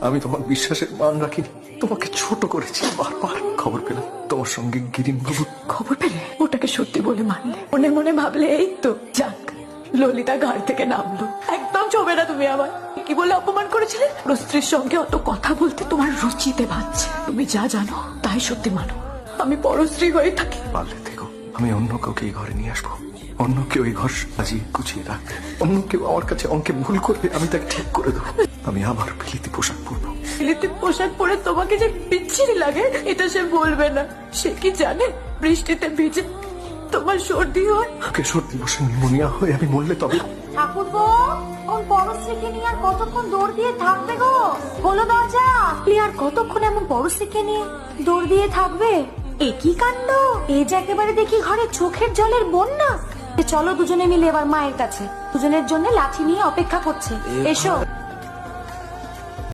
আমি তোমার বিশ্বাসের মান রাখিনি, তোমাকে ছোট করেছি। বারবার খবর পেলাম তোমার সঙ্গে গিরিন বাবু। খবর পেলে ওটাকে সত্যি বলে মানলে, মনে মনে ভাবলে এই তো যাক ললিতা ঘাট থেকে নামলো। একদম ছবে না তুমি আমার। কি বলে অপমান করেছিলে? ওর স্ত্রীর সঙ্গে অত কথা বলতে তোমার রুচিতে ভাবছে। তুমি যা জানো তাই সত্যি মানো। আমি পরস্ত্রী হয়ে থাকি। পারলে দেখো, আমি অন্য কাউকে এই ঘরে নিয়ে আসবো। অন্য কেউ এই ঘর সাজিয়ে গুছিয়ে রাখবে। অন্য কেউ আমার কাছে অঙ্কে ভুল করবে, আমি তাকে ঠিক করে দেবো। আমি আবার বিলিতি পোশাক পরবো। বিলিতি পোশাক পরে তোমাকে যে বিচ্ছিরি লাগে এটা সে বলবে না। সে কি জানে বৃষ্টিতে ভিজে তোমার সর্দি হয়? ওকে সর্দি বসে নিউমোনিয়া হয়ে আমি মরলে তবে। ঠাকুরপো, ওর পরশ্রীকে নিয়ে আর কতক্ষণ দৌড় দিয়ে থাকবে গো? হলো দরজা। আর কতক্ষণ এমন পরশ্রীকে নিয়ে দৌড় দিয়ে থাকবে? একই কাণ্ড! এই যে একেবারে দেখি ঘরে চোখের জলের বন্যা। চলো দুজনে মিলে এবার মায়ের কাছে। দুজনের জন্য লাঠি নিয়ে অপেক্ষা করছে। এসো।